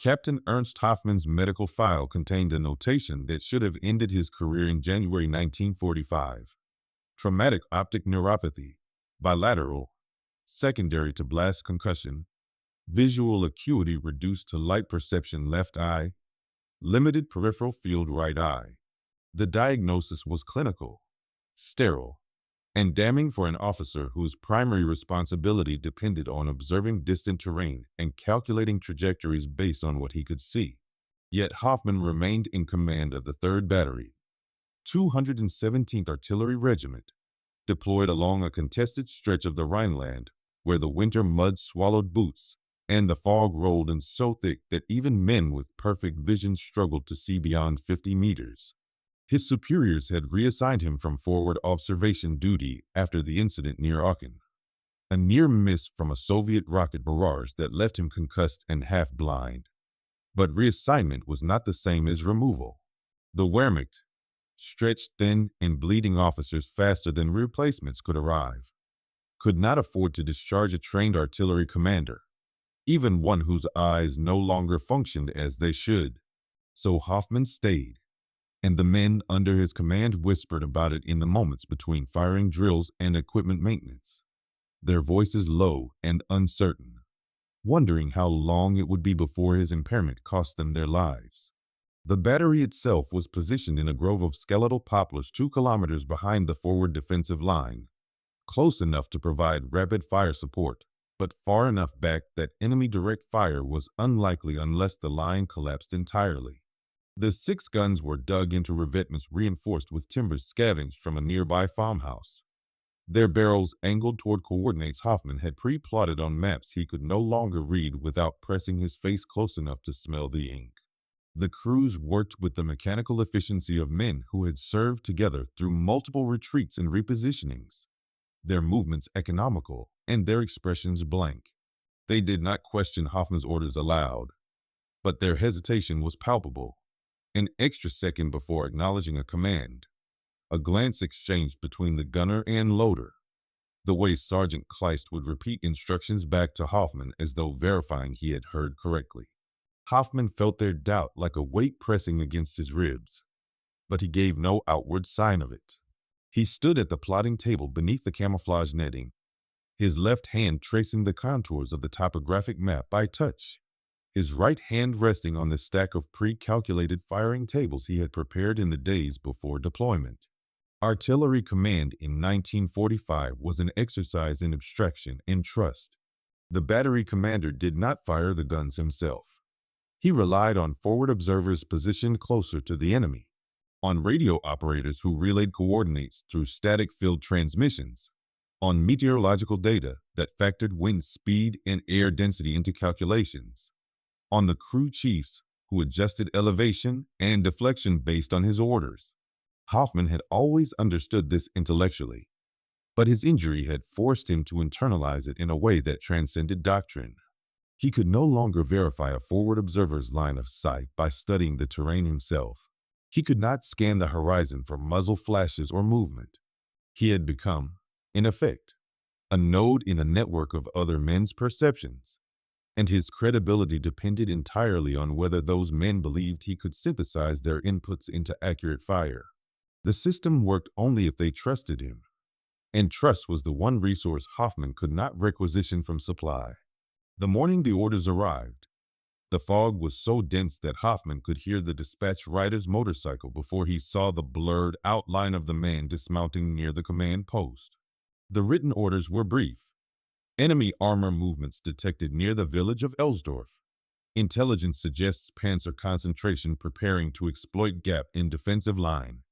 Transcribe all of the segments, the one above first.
Captain Ernst Hofmann's medical file contained a notation that should have ended his career in January 1945. Traumatic optic neuropathy, bilateral, secondary to blast concussion, visual acuity reduced to light perception left eye, limited peripheral field right eye. The diagnosis was clinical, sterile, and damning for an officer whose primary responsibility depended on observing distant terrain and calculating trajectories based on what he could see. Yet Hoffman remained in command of the 3rd Battery, 217th Artillery Regiment, deployed along a contested stretch of the Rhineland where the winter mud swallowed boots and the fog rolled in so thick that even men with perfect vision struggled to see beyond 50 meters. His superiors had reassigned him from forward observation duty after the incident near Aachen, a near miss from a Soviet rocket barrage that left him concussed and half blind. But reassignment was not the same as removal. The Wehrmacht, stretched thin and bleeding officers faster than replacements could arrive, could not afford to discharge a trained artillery commander, even one whose eyes no longer functioned as they should. So Hoffman stayed, and the men under his command whispered about it in the moments between firing drills and equipment maintenance, their voices low and uncertain, wondering how long it would be before his impairment cost them their lives. The battery itself was positioned in a grove of skeletal poplars 2 kilometers behind the forward defensive line, close enough to provide rapid fire support, but far enough back that enemy direct fire was unlikely unless the line collapsed entirely. The 6 guns were dug into revetments reinforced with timbers scavenged from a nearby farmhouse. Their barrels angled toward coordinates Hoffman had pre-plotted on maps he could no longer read without pressing his face close enough to smell the ink. The crews worked with the mechanical efficiency of men who had served together through multiple retreats and repositionings, their movements economical and their expressions blank. They did not question Hoffman's orders aloud, but their hesitation was palpable. An extra second before acknowledging a command, a glance exchanged between the gunner and loader, the way Sergeant Kleist would repeat instructions back to Hoffman as though verifying he had heard correctly. Hoffman felt their doubt like a weight pressing against his ribs, but he gave no outward sign of it. He stood at the plotting table beneath the camouflage netting, his left hand tracing the contours of the topographic map by touch, his right hand resting on the stack of pre-calculated firing tables he had prepared in the days before deployment. Artillery command in 1945 was an exercise in abstraction and trust. The battery commander did not fire the guns himself. He relied on forward observers positioned closer to the enemy, on radio operators who relayed coordinates through static field transmissions, on meteorological data that factored wind speed and air density into calculations, on the crew chiefs who adjusted elevation and deflection based on his orders. Hoffman had always understood this intellectually, but his injury had forced him to internalize it in a way that transcended doctrine. He could no longer verify a forward observer's line of sight by studying the terrain himself. He could not scan the horizon for muzzle flashes or movement. He had become, in effect, a node in a network of other men's perceptions, and his credibility depended entirely on whether those men believed he could synthesize their inputs into accurate fire. The system worked only if they trusted him, and trust was the one resource Hoffman could not requisition from supply. The morning the orders arrived, the fog was so dense that Hoffman could hear the dispatch rider's motorcycle before he saw the blurred outline of the man dismounting near the command post. The written orders were brief. Enemy armor movements detected near the village of Elsdorf. Intelligence suggests Panzer concentration preparing to exploit gap in defensive line.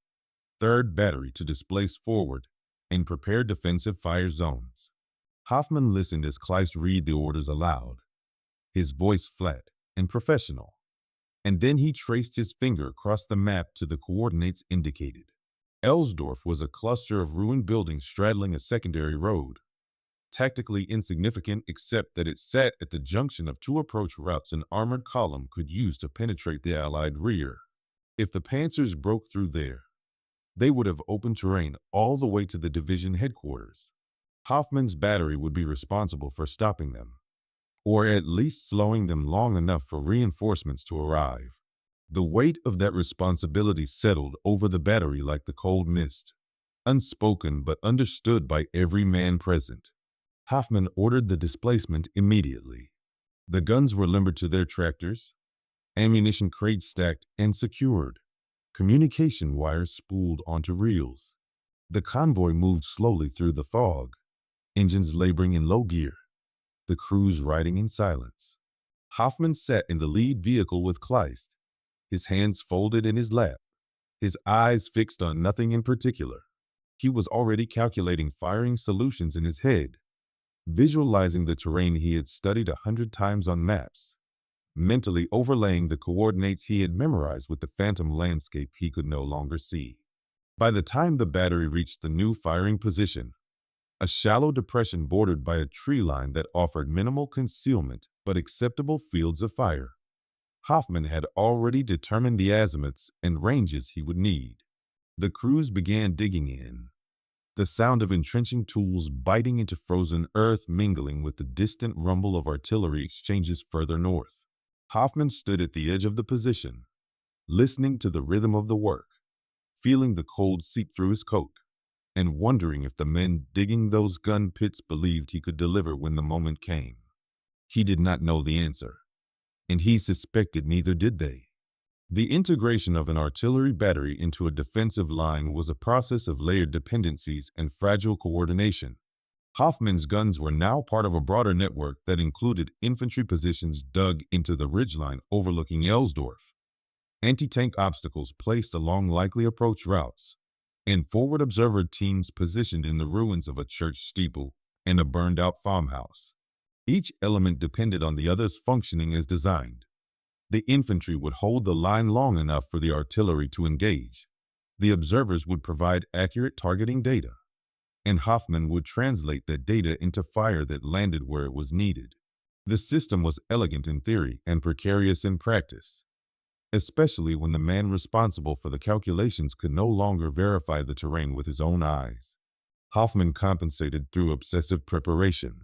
3rd Battery to displace forward and prepare defensive fire zones. Hoffman listened as Kleist read the orders aloud, his voice flat and professional, and then he traced his finger across the map to the coordinates indicated. Elsdorf was a cluster of ruined buildings straddling a secondary road, tactically insignificant except that it sat at the junction of 2 approach routes an armored column could use to penetrate the Allied rear. If the Panzers broke through there, they would have open terrain all the way to the division headquarters. Hoffman's battery would be responsible for stopping them, or at least slowing them long enough for reinforcements to arrive. The weight of that responsibility settled over the battery like the cold mist, unspoken but understood by every man present. Hofmann ordered the displacement immediately. The guns were limbered to their tractors, ammunition crates stacked and secured, communication wires spooled onto reels. The convoy moved slowly through the fog, engines laboring in low gear, the crews riding in silence. Hofmann sat in the lead vehicle with Kleist, his hands folded in his lap, his eyes fixed on nothing in particular. He was already calculating firing solutions in his head, visualizing the terrain he had studied 100 times on maps, mentally overlaying the coordinates he had memorized with the phantom landscape he could no longer see. By the time the battery reached the new firing position, a shallow depression bordered by a tree line that offered minimal concealment but acceptable fields of fire, Hofmann had already determined the azimuths and ranges he would need. The crews began digging in, the sound of entrenching tools biting into frozen earth mingling with the distant rumble of artillery exchanges further north. Hofmann stood at the edge of the position, listening to the rhythm of the work, feeling the cold seep through his coat, and wondering if the men digging those gun pits believed he could deliver when the moment came. He did not know the answer, and he suspected neither did they. The integration of an artillery battery into a defensive line was a process of layered dependencies and fragile coordination. Hofmann's guns were now part of a broader network that included infantry positions dug into the ridgeline overlooking Elsdorf, anti-tank obstacles placed along likely approach routes, and forward observer teams positioned in the ruins of a church steeple and a burned-out farmhouse. Each element depended on the other's functioning as designed. The infantry would hold the line long enough for the artillery to engage. The observers would provide accurate targeting data, and Hofmann would translate that data into fire that landed where it was needed. The system was elegant in theory and precarious in practice, especially when the man responsible for the calculations could no longer verify the terrain with his own eyes. Hofmann compensated through obsessive preparation.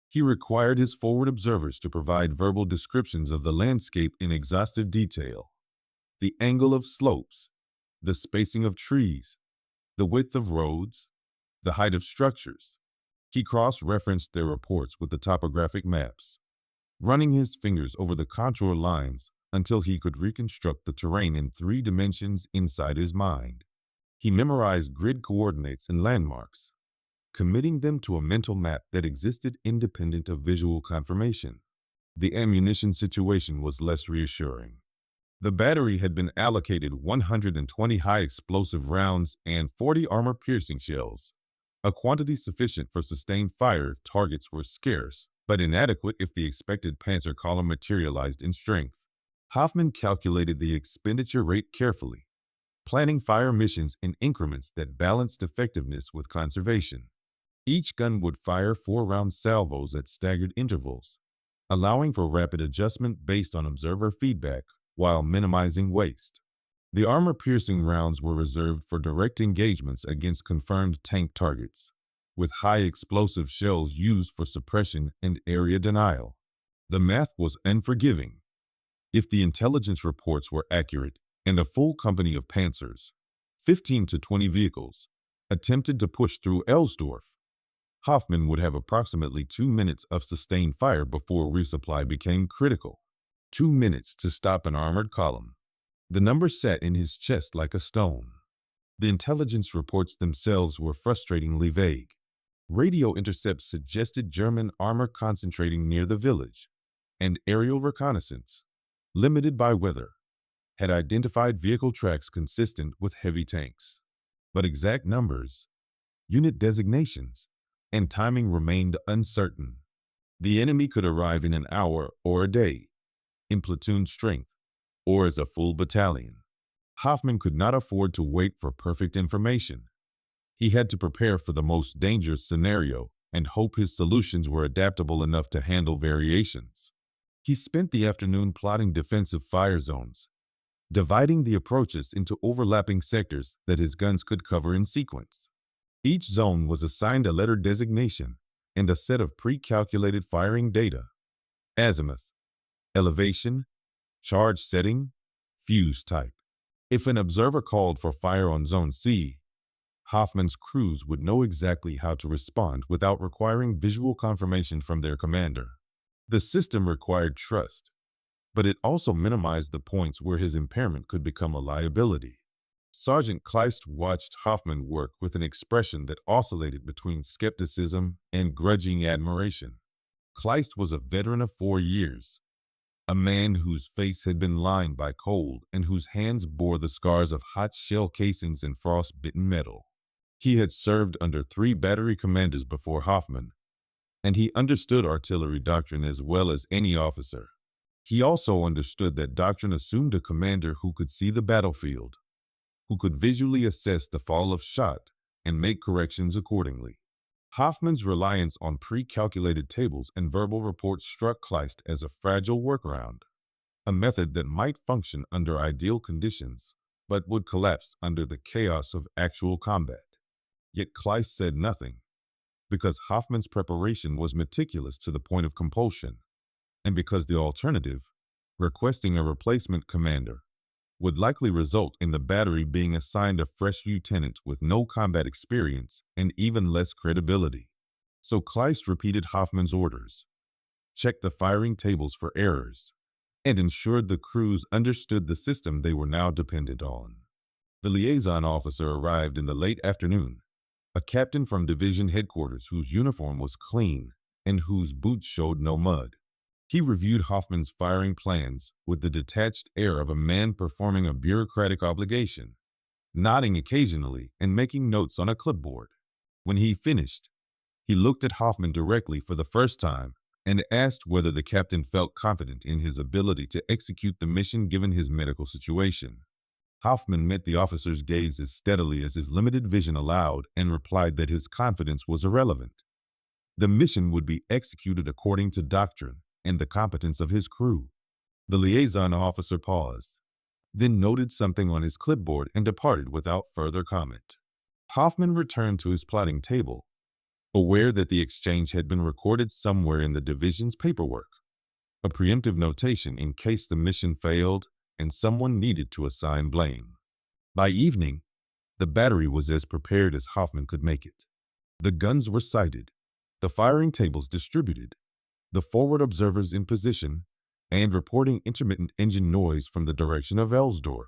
He required his forward observers to provide verbal descriptions of the landscape in exhaustive detail. The angle of slopes, the spacing of trees, the width of roads, the height of structures. He cross-referenced their reports with the topographic maps, running his fingers over the contour lines until he could reconstruct the terrain in 3 dimensions inside his mind. He memorized grid coordinates and landmarks, committing them to a mental map that existed independent of visual confirmation. The ammunition situation was less reassuring. The battery had been allocated 120 high-explosive rounds and 40 armor-piercing shells, a quantity sufficient for sustained fire if targets were scarce, but inadequate if the expected Panzer column materialized in strength. Hofmann calculated the expenditure rate carefully, planning fire missions in increments that balanced effectiveness with conservation. Each gun would fire 4-round salvos at staggered intervals, allowing for rapid adjustment based on observer feedback while minimizing waste. The armor-piercing rounds were reserved for direct engagements against confirmed tank targets, with high-explosive shells used for suppression and area denial. The math was unforgiving. If the intelligence reports were accurate and a full company of Panzers, 15 to 20 vehicles, attempted to push through Elsdorf, Hofmann would have approximately 2 minutes of sustained fire before resupply became critical. 2 minutes to stop an armored column. The number sat in his chest like a stone. The intelligence reports themselves were frustratingly vague. Radio intercepts suggested German armor concentrating near the village, and aerial reconnaissance, limited by weather, had identified vehicle tracks consistent with heavy tanks. But exact numbers, unit designations, and timing remained uncertain. The enemy could arrive in an hour or a day, in platoon strength, or as a full battalion. Hofmann could not afford to wait for perfect information. He had to prepare for the most dangerous scenario and hope his solutions were adaptable enough to handle variations. He spent the afternoon plotting defensive fire zones, dividing the approaches into overlapping sectors that his guns could cover in sequence. Each zone was assigned a letter designation and a set of pre-calculated firing data. azimuth, elevation, charge setting, fuse type. If an observer called for fire on Zone C, Hofmann's crews would know exactly how to respond without requiring visual confirmation from their commander. The system required trust, but it also minimized the points where his impairment could become a liability. Sergeant Kleist watched Hofmann work with an expression that oscillated between skepticism and grudging admiration. Kleist was a veteran of 4 years, a man whose face had been lined by cold and whose hands bore the scars of hot shell casings and frost-bitten metal. He had served under 3 battery commanders before Hofmann, and he understood artillery doctrine as well as any officer. He also understood that doctrine assumed a commander who could see the battlefield, who could visually assess the fall of shot and make corrections accordingly. Hofmann's reliance on pre-calculated tables and verbal reports struck Kleist as a fragile workaround, a method that might function under ideal conditions, but would collapse under the chaos of actual combat. Yet Kleist said nothing, because Hofmann's preparation was meticulous to the point of compulsion, and because the alternative, requesting a replacement commander, would likely result in the battery being assigned a fresh lieutenant with no combat experience and even less credibility. So Kleist repeated Hofmann's orders, checked the firing tables for errors, and ensured the crews understood the system they were now dependent on. The liaison officer arrived in the late afternoon, a captain from division headquarters whose uniform was clean and whose boots showed no mud. He reviewed Hofmann's firing plans with the detached air of a man performing a bureaucratic obligation, nodding occasionally and making notes on a clipboard. When he finished, he looked at Hofmann directly for the first time and asked whether the captain felt confident in his ability to execute the mission given his medical situation. Hofmann met the officer's gaze as steadily as his limited vision allowed and replied that his confidence was irrelevant. The mission would be executed according to doctrine and the competence of his crew. The liaison officer paused, then noted something on his clipboard and departed without further comment. Hofmann returned to his plotting table, aware that the exchange had been recorded somewhere in the division's paperwork, a preemptive notation in case the mission failed and someone needed to assign blame. By evening, the battery was as prepared as Hofmann could make it. The guns were sighted, the firing tables distributed, the forward observers in position, and reporting intermittent engine noise from the direction of Elsdorf.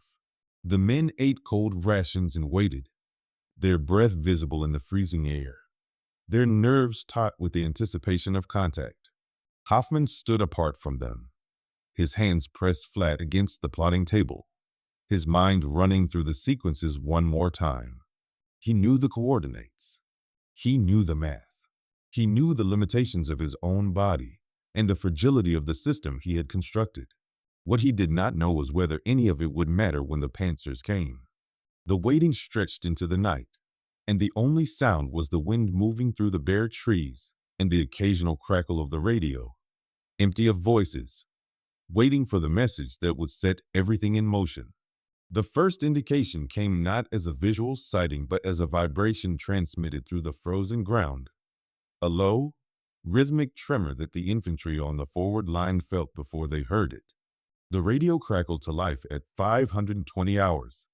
The men ate cold rations and waited, their breath visible in the freezing air, their nerves taut with the anticipation of contact. Hofmann stood apart from them, his hands pressed flat against the plotting table, his mind running through the sequences one more time. He knew the coordinates. He knew the math. He knew the limitations of his own body and the fragility of the system he had constructed. What he did not know was whether any of it would matter when the Panzers came. The waiting stretched into the night, and the only sound was the wind moving through the bare trees and the occasional crackle of the radio, empty of voices, waiting for the message that would set everything in motion. The first indication came not as a visual sighting but as a vibration transmitted through the frozen ground, a low, rhythmic tremor that the infantry on the forward line felt before they heard it. The radio crackled to life at 520 hours.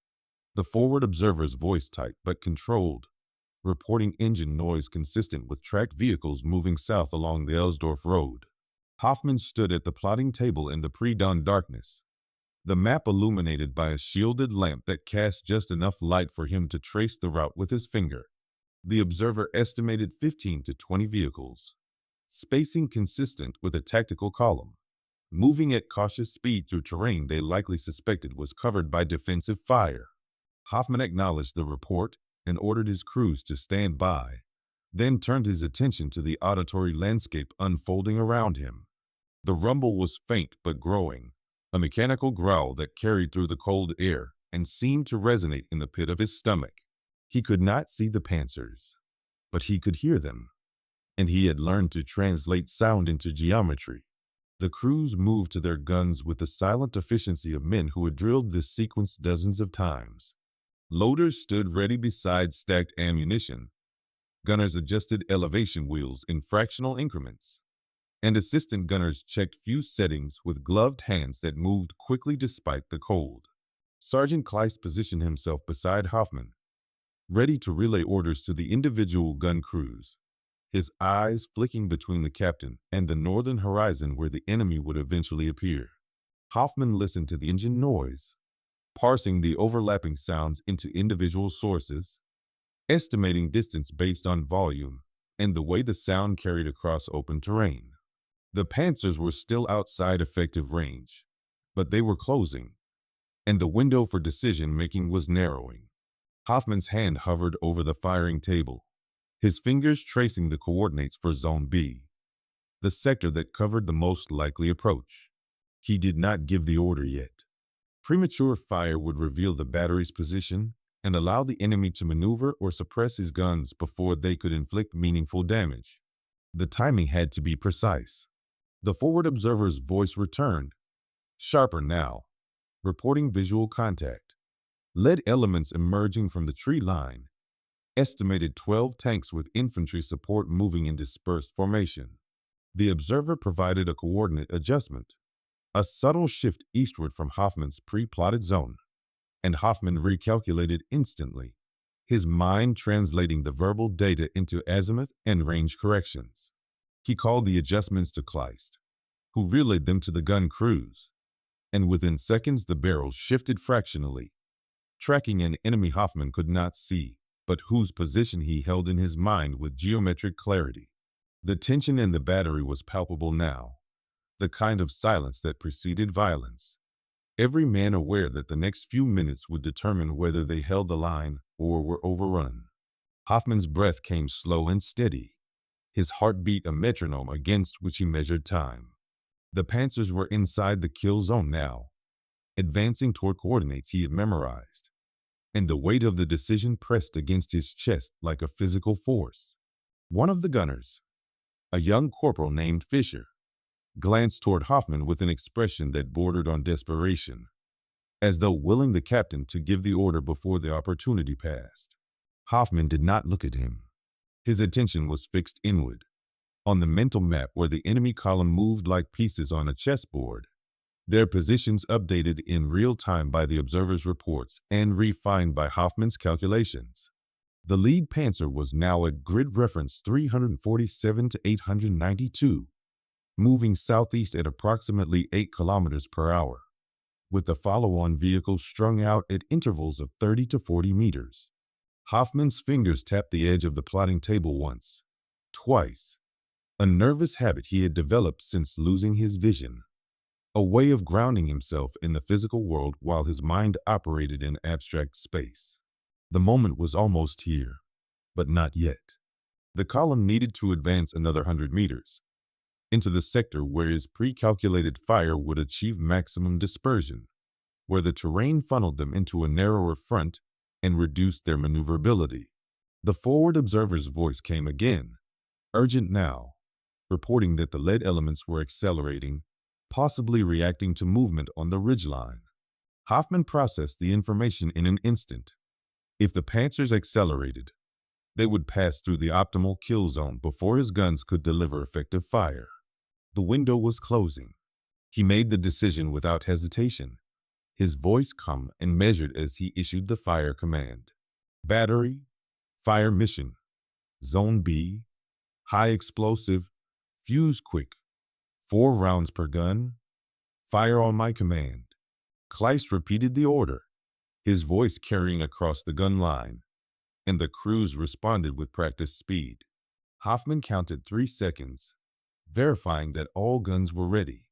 The forward observer's voice tight but controlled, reporting engine noise consistent with tracked vehicles moving south along the Elsdorf road. Hofmann stood at the plotting table in the pre-dawn darkness, the map illuminated by a shielded lamp that cast just enough light for him to trace the route with his finger. The observer estimated 15 to 20 vehicles, spacing consistent with a tactical column, moving at cautious speed through terrain they likely suspected was covered by defensive fire. Hofmann acknowledged the report and ordered his crews to stand by, then turned his attention to the auditory landscape unfolding around him. The rumble was faint but growing, a mechanical growl that carried through the cold air and seemed to resonate in the pit of his stomach. He could not see the Panzers, but he could hear them, and he had learned to translate sound into geometry. The crews moved to their guns with the silent efficiency of men who had drilled this sequence dozens of times. Loaders stood ready beside stacked ammunition. Gunners adjusted elevation wheels in fractional increments, and assistant gunners checked fuse settings with gloved hands that moved quickly despite the cold. Sergeant Kleist positioned himself beside Hoffman, ready to relay orders to the individual gun crews, his eyes flicking between the captain and the northern horizon where the enemy would eventually appear. Hoffman listened to the engine noise, parsing the overlapping sounds into individual sources, estimating distance based on volume and the way the sound carried across open terrain. The Panzers were still outside effective range, but they were closing, and the window for decision-making was narrowing. Hoffman's hand hovered over the firing table, his fingers tracing the coordinates for Zone B, the sector that covered the most likely approach. He did not give the order yet. Premature fire would reveal the battery's position and allow the enemy to maneuver or suppress his guns before they could inflict meaningful damage. The timing had to be precise. The forward observer's voice returned, sharper now, reporting visual contact. Lead elements emerging from the tree line. Estimated 12 tanks with infantry support moving in dispersed formation. The observer provided a coordinate adjustment, a subtle shift eastward from Hoffman's pre-plotted zone, and Hoffman recalculated instantly, his mind translating the verbal data into azimuth and range corrections. He called the adjustments to Kleist, who relayed them to the gun crews, and within seconds the barrels shifted fractionally, tracking an enemy Hoffman could not see, but whose position he held in his mind with geometric clarity. The tension in the battery was palpable now, the kind of silence that preceded violence. Every man aware that the next few minutes would determine whether they held the line or were overrun. Hoffman's breath came slow and steady, his heartbeat a metronome against which he measured time. The Panzers were inside the kill zone now, advancing toward coordinates he had memorized, and the weight of the decision pressed against his chest like a physical force. One of the gunners, a young corporal named Fischer, glanced toward Hoffman with an expression that bordered on desperation, as though willing the captain to give the order before the opportunity passed. Hoffman did not look at him. His attention was fixed inward, on the mental map where the enemy column moved like pieces on a chessboard, their positions updated in real time by the observer's reports and refined by Hoffman's calculations. The lead Panzer was now at grid reference 347 to 892, moving southeast at approximately 8 kilometers per hour, with the follow-on vehicles strung out at intervals of 30 to 40 meters. Hoffman's fingers tapped the edge of the plotting table once, twice, a nervous habit he had developed since losing his vision, a way of grounding himself in the physical world while his mind operated in abstract space. The moment was almost here, but not yet. The column needed to advance another 100 meters, into the sector where his pre-calculated fire would achieve maximum dispersion, where the terrain funneled them into a narrower front and reduced their maneuverability. The forward observer's voice came again, urgent now, reporting that the lead elements were accelerating, possibly reacting to movement on the ridgeline. Hoffman processed the information in an instant. If the Panzers accelerated, they would pass through the optimal kill zone before his guns could deliver effective fire. The window was closing. He made the decision without hesitation, his voice calm and measured as he issued the fire command. Battery, fire mission, Zone B, high explosive, fuse quick, 4 rounds per gun, fire on my command. Kleist repeated the order, his voice carrying across the gun line, and the crews responded with practiced speed. Hoffman counted 3 seconds, verifying that all guns were ready,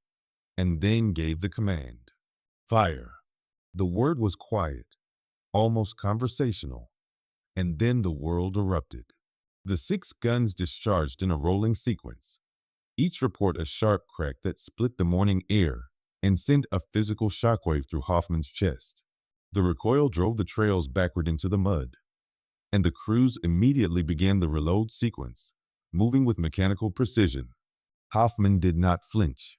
and then gave the command. Fire. The word was quiet, almost conversational, and then the world erupted. The 6 guns discharged in a rolling sequence, each report a sharp crack that split the morning air and sent a physical shockwave through Hoffman's chest. The recoil drove the trails backward into the mud, and the crews immediately began the reload sequence, moving with mechanical precision. Hoffman did not flinch.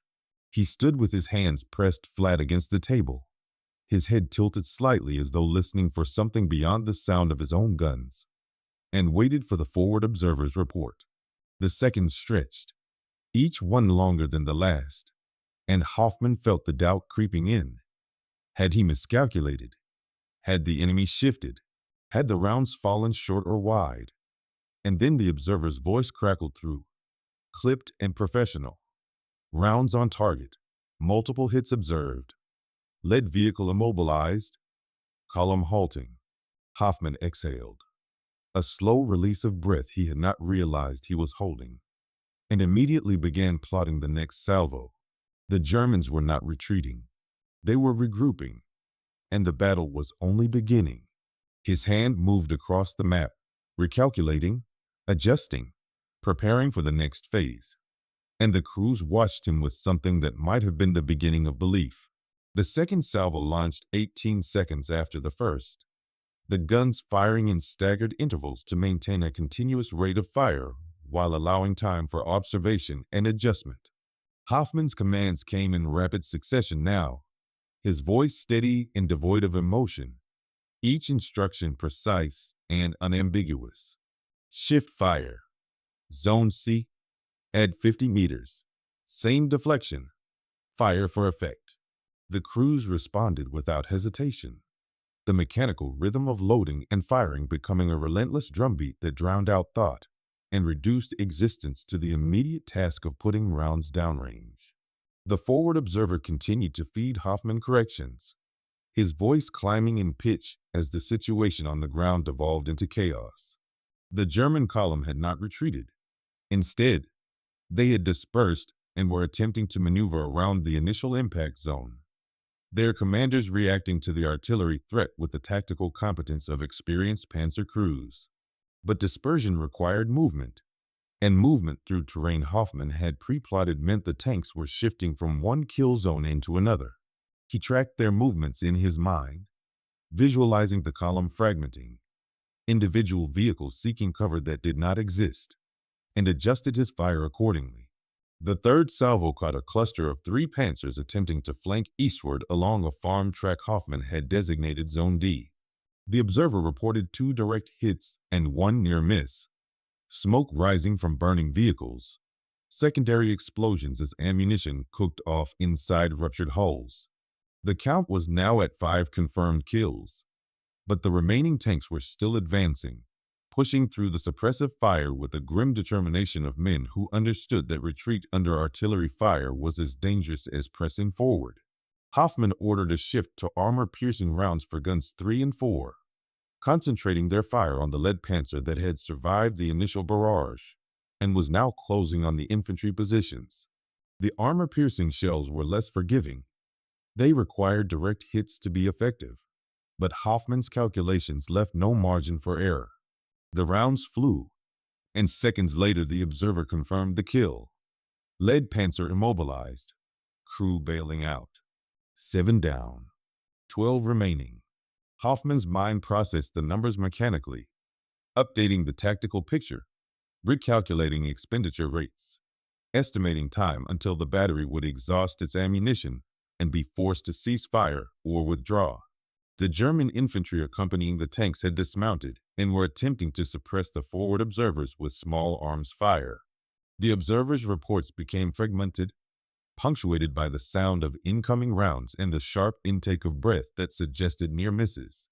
He stood with his hands pressed flat against the table, his head tilted slightly as though listening for something beyond the sound of his own guns, and waited for the forward observer's report. The seconds stretched, each one longer than the last, and Hoffman felt the doubt creeping in. Had he miscalculated? Had the enemy shifted? Had the rounds fallen short or wide? And then the observer's voice crackled through, clipped and professional. Rounds on target. Multiple hits observed. Lead vehicle immobilized. Column halting. Hoffman exhaled. A slow release of breath he had not realized he was holding, and immediately began plotting the next salvo. The Germans were not retreating. They were regrouping, and the battle was only beginning. His hand moved across the map, recalculating, adjusting, preparing for the next phase. And the crews watched him with something that might have been the beginning of belief. The second salvo launched 18 seconds after the first, the guns firing in staggered intervals to maintain a continuous rate of fire while allowing time for observation and adjustment. Hoffman's commands came in rapid succession now, his voice steady and devoid of emotion, each instruction precise and unambiguous. Shift fire. Zone C. Add 50 meters. Same deflection. Fire for effect. The crews responded without hesitation, the mechanical rhythm of loading and firing becoming a relentless drumbeat that drowned out thought and reduced existence to the immediate task of putting rounds downrange. The forward observer continued to feed Hoffman corrections, his voice climbing in pitch as the situation on the ground devolved into chaos. The German column had not retreated. Instead, they had dispersed and were attempting to maneuver around the initial impact zone, their commanders reacting to the artillery threat with the tactical competence of experienced panzer crews. But dispersion required movement, and movement through terrain Hoffman had pre-plotted meant the tanks were shifting from one kill zone into another. He tracked their movements in his mind, visualizing the column fragmenting, individual vehicles seeking cover that did not exist, and adjusted his fire accordingly. The third salvo caught a cluster of 3 Panzers attempting to flank eastward along a farm track Hoffman had designated Zone D. The observer reported 2 direct hits and 1 near miss. Smoke rising from burning vehicles. Secondary explosions as ammunition cooked off inside ruptured hulls. The count was now at 5 confirmed kills, but the remaining tanks were still advancing, pushing through the suppressive fire with the grim determination of men who understood that retreat under artillery fire was as dangerous as pressing forward. Hoffman ordered a shift to armor-piercing rounds for guns 3 and 4, concentrating their fire on the lead panzer that had survived the initial barrage and was now closing on the infantry positions. The armor-piercing shells were less forgiving. They required direct hits to be effective, but Hoffman's calculations left no margin for error. The rounds flew, and seconds later the observer confirmed the kill. Lead panzer immobilized, crew bailing out. 7 down, 12 remaining. Hoffman's mind processed the numbers mechanically, updating the tactical picture, recalculating expenditure rates, estimating time until the battery would exhaust its ammunition and be forced to cease fire or withdraw. The German infantry accompanying the tanks had dismounted and were attempting to suppress the forward observers with small arms fire. The observers' reports became fragmented, punctuated by the sound of incoming rounds and the sharp intake of breath that suggested near misses.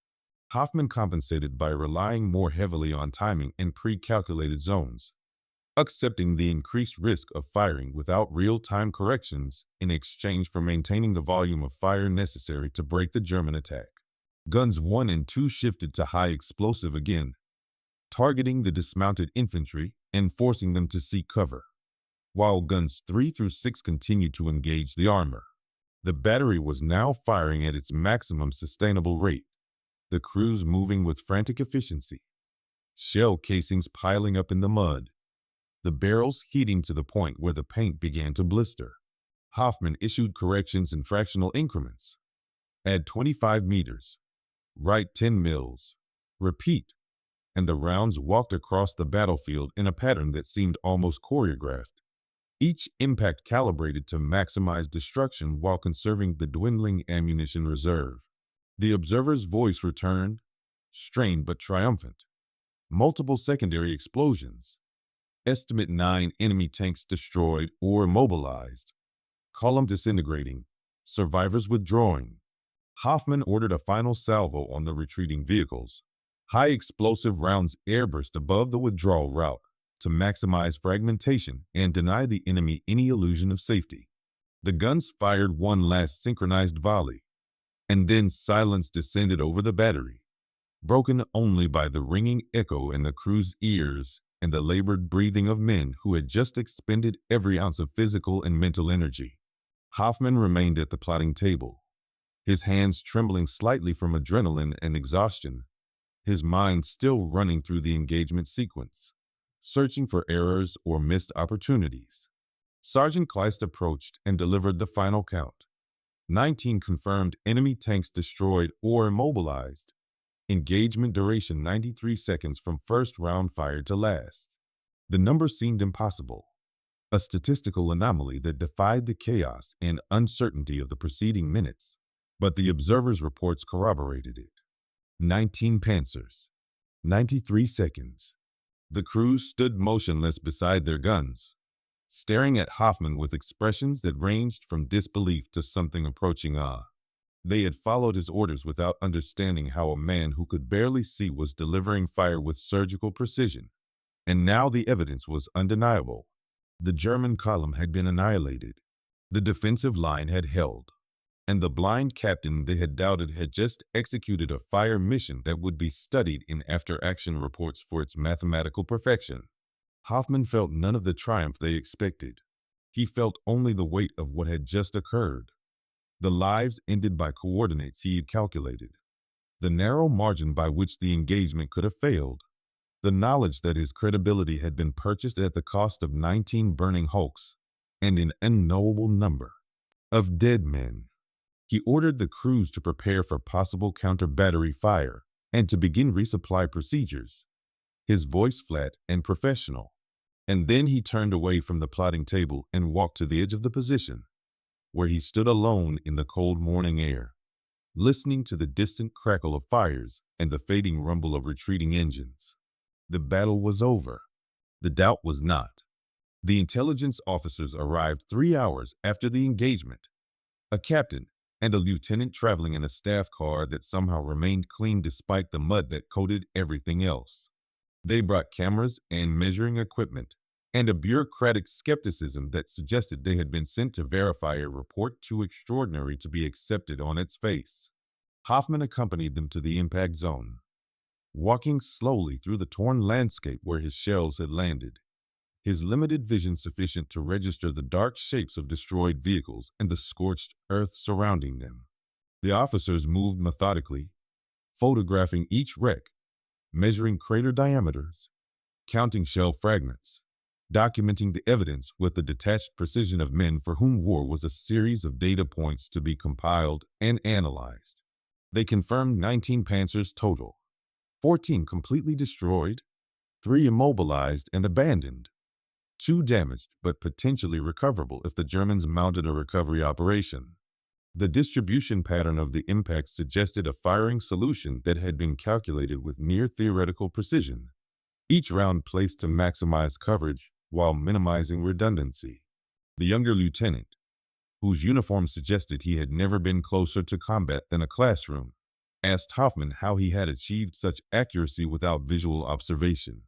Hoffman compensated by relying more heavily on timing and pre-calculated zones, accepting the increased risk of firing without real-time corrections in exchange for maintaining the volume of fire necessary to break the German attack. Guns 1 and 2 shifted to high explosive again, targeting the dismounted infantry and forcing them to seek cover, while guns 3 through 6 continued to engage the armor. The battery was now firing at its maximum sustainable rate, the crews moving with frantic efficiency, shell casings piling up in the mud, the barrels heating to the point where the paint began to blister. Hoffman issued corrections in fractional increments. Add 25 meters. Write 10 mils. Repeat. And the rounds walked across the battlefield in a pattern that seemed almost choreographed, each impact calibrated to maximize destruction while conserving the dwindling ammunition reserve. The observer's voice returned, strained but triumphant. Multiple secondary explosions. Estimate 9 enemy tanks destroyed or immobilized. Column disintegrating. Survivors withdrawing. Hofmann ordered a final salvo on the retreating vehicles. High explosive rounds airburst above the withdrawal route to maximize fragmentation and deny the enemy any illusion of safety. The guns fired one last synchronized volley, and then silence descended over the battery, broken only by the ringing echo in the crew's ears and the labored breathing of men who had just expended every ounce of physical and mental energy. Hofmann remained at the plotting table, his hands trembling slightly from adrenaline and exhaustion, his mind still running through the engagement sequence, searching for errors or missed opportunities. Sergeant Kleist approached and delivered the final count. 19 confirmed enemy tanks destroyed or immobilized. Engagement duration 93 seconds from first round fired to last. The number seemed impossible, a statistical anomaly that defied the chaos and uncertainty of the preceding minutes, but the observers' reports corroborated it. 19 Panzers. 93 seconds. The crews stood motionless beside their guns, staring at Hofmann with expressions that ranged from disbelief to something approaching awe. They had followed his orders without understanding how a man who could barely see was delivering fire with surgical precision, and now the evidence was undeniable. The German column had been annihilated. The defensive line had held, and the blind captain they had doubted had just executed a fire mission that would be studied in after-action reports for its mathematical perfection. Hofmann felt none of the triumph they expected. He felt only the weight of what had just occurred. The lives ended by coordinates he had calculated. The narrow margin by which the engagement could have failed. The knowledge that his credibility had been purchased at the cost of 19 burning hulks and an unknowable number of dead men. He ordered the crews to prepare for possible counter-battery fire and to begin resupply procedures, his voice flat and professional. And then he turned away from the plotting table and walked to the edge of the position, where he stood alone in the cold morning air, listening to the distant crackle of fires and the fading rumble of retreating engines. The battle was over. The doubt was not. The intelligence officers arrived 3 hours after the engagement. A captain and a lieutenant traveling in a staff car that somehow remained clean despite the mud that coated everything else. They brought cameras and measuring equipment, and a bureaucratic skepticism that suggested they had been sent to verify a report too extraordinary to be accepted on its face. Hofmann accompanied them to the impact zone, walking slowly through the torn landscape where his shells had landed, his limited vision sufficient to register the dark shapes of destroyed vehicles and the scorched earth surrounding them. The officers moved methodically, photographing each wreck, measuring crater diameters, counting shell fragments, documenting the evidence with the detached precision of men for whom war was a series of data points to be compiled and analyzed. They confirmed 19 Panzers total, 14 completely destroyed, 3 immobilized and abandoned, 2 damaged but potentially recoverable if the Germans mounted a recovery operation. The distribution pattern of the impacts suggested a firing solution that had been calculated with near theoretical precision, each round placed to maximize coverage while minimizing redundancy. The younger lieutenant, whose uniform suggested he had never been closer to combat than a classroom, asked Hofmann how he had achieved such accuracy without visual observation.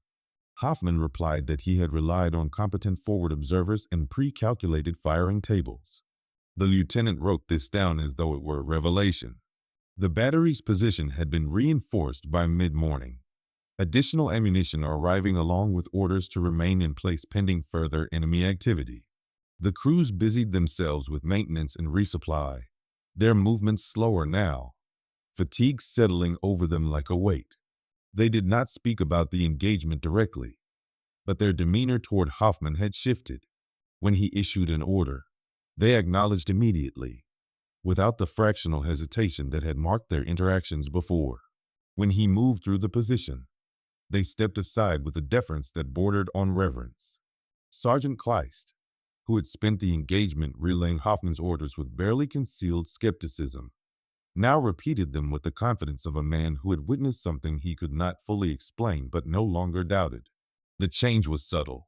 Hofmann replied that he had relied on competent forward observers and pre-calculated firing tables. The lieutenant wrote this down as though it were a revelation. The battery's position had been reinforced by mid-morning, additional ammunition arriving along with orders to remain in place pending further enemy activity. The crews busied themselves with maintenance and resupply, their movements slower now, fatigue settling over them like a weight. They did not speak about the engagement directly, but their demeanor toward Hofmann had shifted. When he issued an order, they acknowledged immediately, without the fractional hesitation that had marked their interactions before. When he moved through the position, they stepped aside with a deference that bordered on reverence. Sergeant Kleist, who had spent the engagement relaying Hofmann's orders with barely concealed skepticism, now repeated them with the confidence of a man who had witnessed something he could not fully explain but no longer doubted. The change was subtle,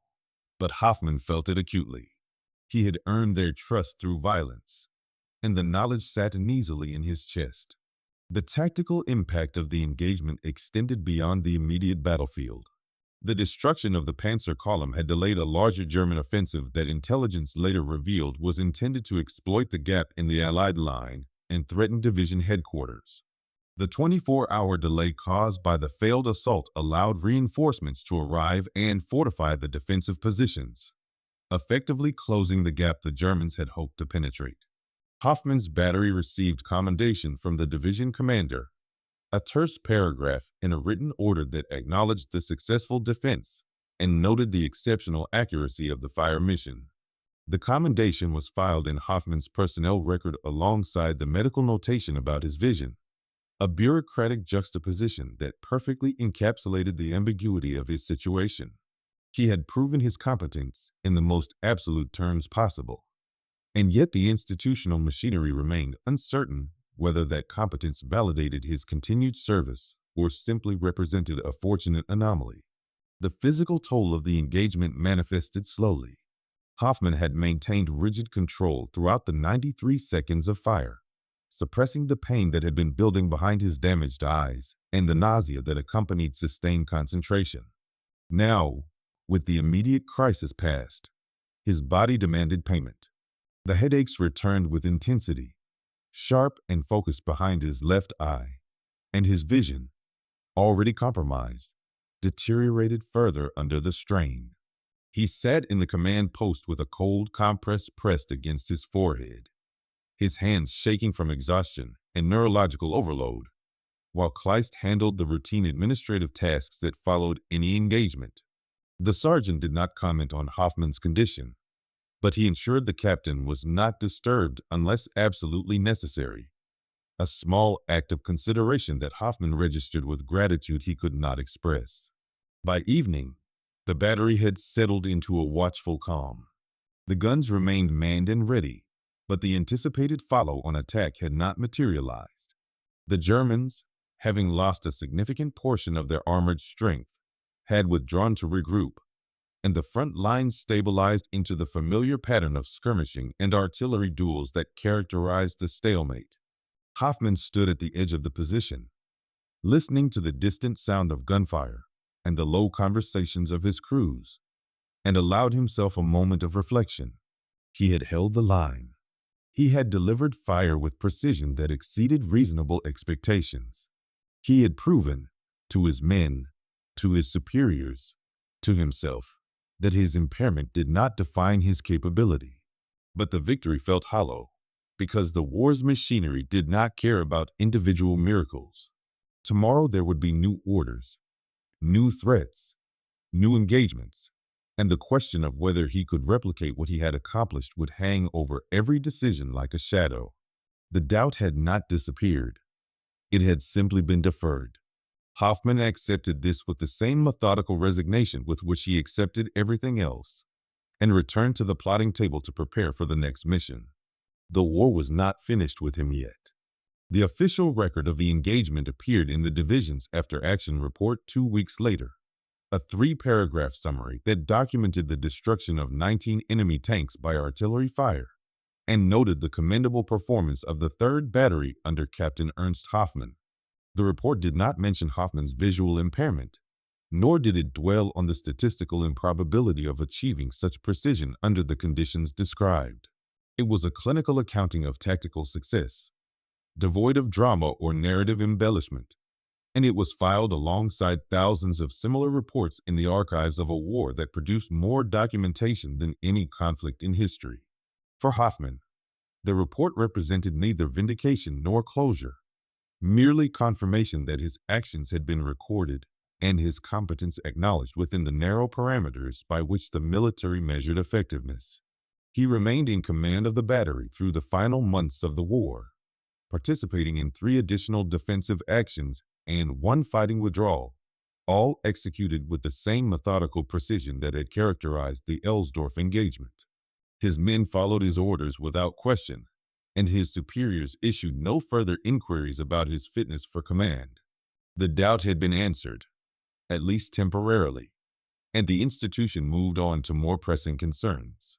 But Hofmann felt it acutely. He had earned their trust through violence, and the knowledge sat uneasily in his chest. The tactical impact of the engagement extended beyond the immediate battlefield. The destruction of the Panzer column had delayed a larger German offensive that intelligence later revealed was intended to exploit the gap in the Allied line and threaten division headquarters. The 24-hour delay caused by the failed assault allowed reinforcements to arrive and fortify the defensive positions, effectively closing the gap the Germans had hoped to penetrate. Hoffmann's battery received commendation from the division commander, a terse paragraph in a written order that acknowledged the successful defense and noted the exceptional accuracy of the fire mission. The commendation was filed in Hoffmann's personnel record alongside the medical notation about his vision, a bureaucratic juxtaposition that perfectly encapsulated the ambiguity of his situation. He had proven his competence in the most absolute terms possible, and yet the institutional machinery remained uncertain whether that competence validated his continued service or simply represented a fortunate anomaly. The physical toll of the engagement manifested slowly. Hofmann had maintained rigid control throughout the 93 seconds of fire, suppressing the pain that had been building behind his damaged eyes and the nausea that accompanied sustained concentration. Now, with the immediate crisis past, his body demanded payment. The headaches returned with intensity, sharp and focused behind his left eye, and his vision, already compromised, deteriorated further under the strain. He sat in the command post with a cold compress pressed against his forehead, his hands shaking from exhaustion and neurological overload, while Kleist handled the routine administrative tasks that followed any engagement. The sergeant did not comment on Hoffmann's condition, but he ensured the captain was not disturbed unless absolutely necessary, a small act of consideration that Hofmann registered with gratitude he could not express. By evening, the battery had settled into a watchful calm. The guns remained manned and ready, but the anticipated follow-on attack had not materialized. The Germans, having lost a significant portion of their armored strength, had withdrawn to regroup, and the front lines stabilized into the familiar pattern of skirmishing and artillery duels that characterized the stalemate. Hofmann stood at the edge of the position, listening to the distant sound of gunfire and the low conversations of his crews, and allowed himself a moment of reflection. He had held the line. He had delivered fire with precision that exceeded reasonable expectations. He had proven, to his men, to his superiors, to himself, that his impairment did not define his capability. But the victory felt hollow, because the war's machinery did not care about individual miracles. Tomorrow there would be new orders, new threats, new engagements, and the question of whether he could replicate what he had accomplished would hang over every decision like a shadow. The doubt had not disappeared. It had simply been deferred. Hofmann accepted this with the same methodical resignation with which he accepted everything else, and returned to the plotting table to prepare for the next mission. The war was not finished with him yet. The official record of the engagement appeared in the division's after-action report 2 weeks later, a 3-paragraph summary that documented the destruction of 19 enemy tanks by artillery fire and noted the commendable performance of the 3rd Battery under Captain Ernst Hofmann. The report did not mention Hofmann's visual impairment, nor did it dwell on the statistical improbability of achieving such precision under the conditions described. It was a clinical accounting of tactical success, devoid of drama or narrative embellishment, and it was filed alongside thousands of similar reports in the archives of a war that produced more documentation than any conflict in history. For Hofmann, the report represented neither vindication nor closure, merely confirmation that his actions had been recorded and his competence acknowledged within the narrow parameters by which the military measured effectiveness. He remained in command of the battery through the final months of the war, participating in 3 additional defensive actions and 1 fighting withdrawal, all executed with the same methodical precision that had characterized the Elsdorf engagement. His men followed his orders without question, and his superiors issued no further inquiries about his fitness for command. The doubt had been answered, at least temporarily, and the institution moved on to more pressing concerns.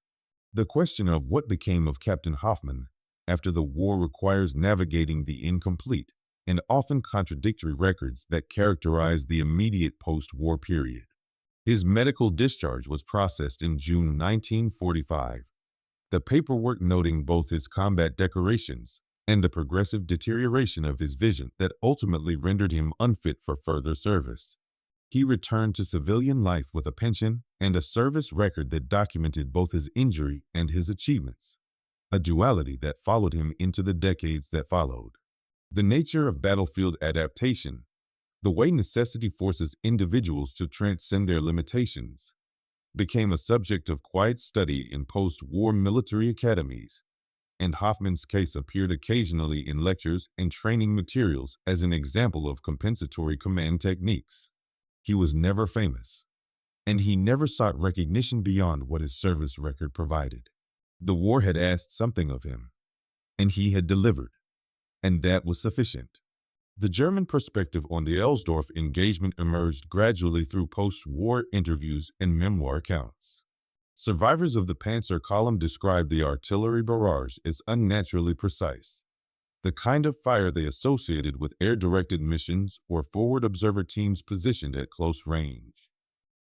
The question of what became of Captain Hofmann after the war requires navigating the incomplete and often contradictory records that characterize the immediate post-war period. His medical discharge was processed in June 1945, the paperwork noting both his combat decorations and the progressive deterioration of his vision that ultimately rendered him unfit for further service. He returned to civilian life with a pension and a service record that documented both his injury and his achievements, a duality that followed him into the decades that followed. The nature of battlefield adaptation, the way necessity forces individuals to transcend their limitations, became a subject of quiet study in post-war military academies, and Hofmann's case appeared occasionally in lectures and training materials as an example of compensatory command techniques. He was never famous, and he never sought recognition beyond what his service record provided. The war had asked something of him, and he had delivered, and that was sufficient. The German perspective on the Elsdorf engagement emerged gradually through post-war interviews and memoir accounts. Survivors of the Panzer column described the artillery barrage as unnaturally precise, the kind of fire they associated with air-directed missions or forward observer teams positioned at close range.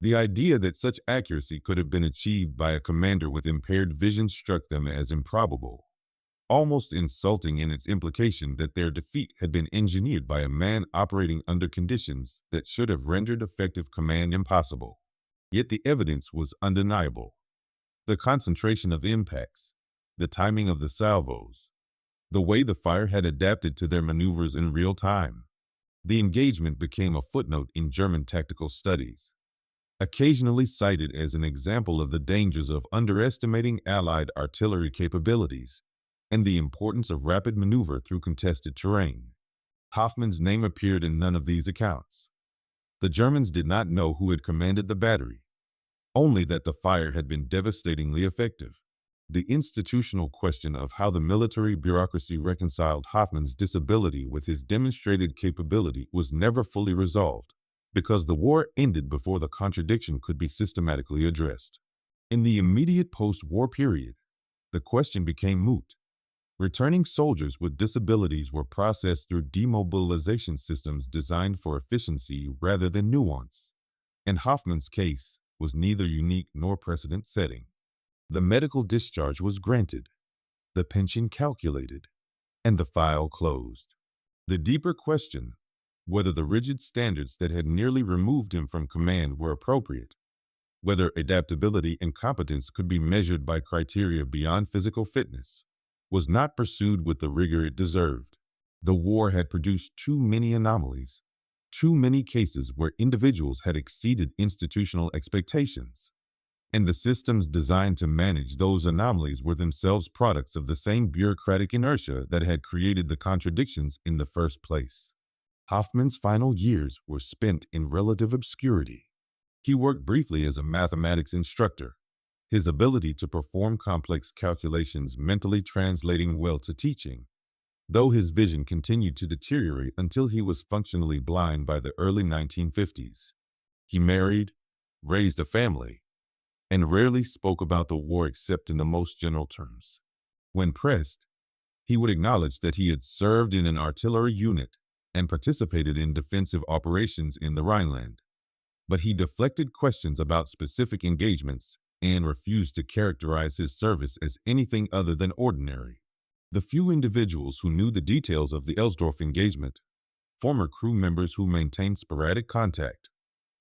The idea that such accuracy could have been achieved by a commander with impaired vision struck them as improbable, almost insulting in its implication that their defeat had been engineered by a man operating under conditions that should have rendered effective command impossible. Yet the evidence was undeniable. The concentration of impacts, the timing of the salvos, the way the fire had adapted to their maneuvers in real time. The engagement became a footnote in German tactical studies, occasionally cited as an example of the dangers of underestimating Allied artillery capabilities and the importance of rapid maneuver through contested terrain. Hofmann's name appeared in none of these accounts. The Germans did not know who had commanded the battery, only that the fire had been devastatingly effective. The institutional question of how the military bureaucracy reconciled Hofmann's disability with his demonstrated capability was never fully resolved, because the war ended before the contradiction could be systematically addressed. In the immediate post-war period, the question became moot. Returning soldiers with disabilities were processed through demobilization systems designed for efficiency rather than nuance, and Hofmann's case was neither unique nor precedent-setting. The medical discharge was granted, the pension calculated, and the file closed. The deeper question, whether the rigid standards that had nearly removed him from command were appropriate, whether adaptability and competence could be measured by criteria beyond physical fitness, was not pursued with the rigor it deserved. The war had produced too many anomalies, too many cases where individuals had exceeded institutional expectations, and the systems designed to manage those anomalies were themselves products of the same bureaucratic inertia that had created the contradictions in the first place. Hofmann's final years were spent in relative obscurity. He worked briefly as a mathematics instructor, his ability to perform complex calculations mentally translating well to teaching, though his vision continued to deteriorate until he was functionally blind by the early 1950s. He married, raised a family, and rarely spoke about the war except in the most general terms. When pressed, he would acknowledge that he had served in an artillery unit and participated in defensive operations in the Rhineland, but he deflected questions about specific engagements and refused to characterize his service as anything other than ordinary. The few individuals who knew the details of the Elsdorf engagement, former crew members who maintained sporadic contact,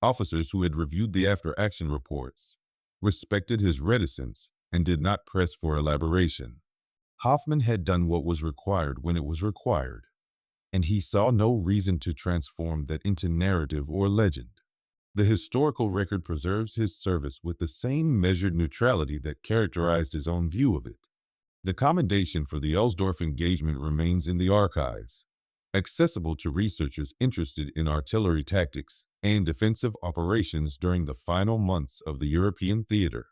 officers who had reviewed the after-action reports, respected his reticence and did not press for elaboration. Hofmann had done what was required when it was required, and he saw no reason to transform that into narrative or legend. The historical record preserves his service with the same measured neutrality that characterized his own view of it. The commendation for the Elsdorf engagement remains in the archives, accessible to researchers interested in artillery tactics and defensive operations during the final months of the European theater.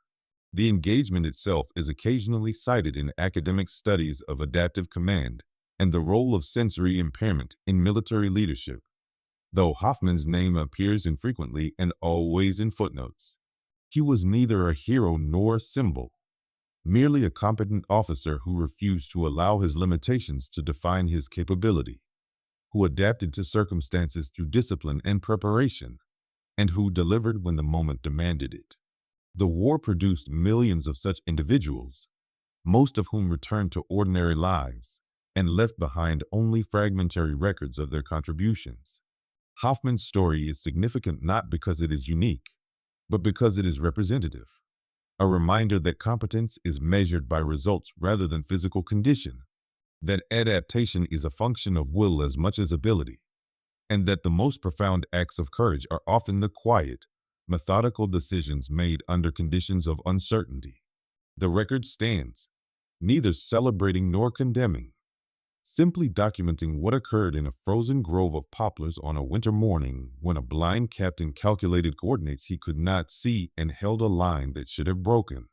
The engagement itself is occasionally cited in academic studies of adaptive command and the role of sensory impairment in military leadership, though Hofmann's name appears infrequently and always in footnotes. He was neither a hero nor a symbol, merely a competent officer who refused to allow his limitations to define his capability, who adapted to circumstances through discipline and preparation, and who delivered when the moment demanded it. The war produced millions of such individuals, most of whom returned to ordinary lives and left behind only fragmentary records of their contributions. Hofmann's story is significant not because it is unique, but because it is representative, a reminder that competence is measured by results rather than physical condition, that adaptation is a function of will as much as ability, and that the most profound acts of courage are often the quiet, methodical decisions made under conditions of uncertainty. The record stands, neither celebrating nor condemning, simply documenting what occurred in a frozen grove of poplars on a winter morning when a blind captain calculated coordinates he could not see and held a line that should have broken.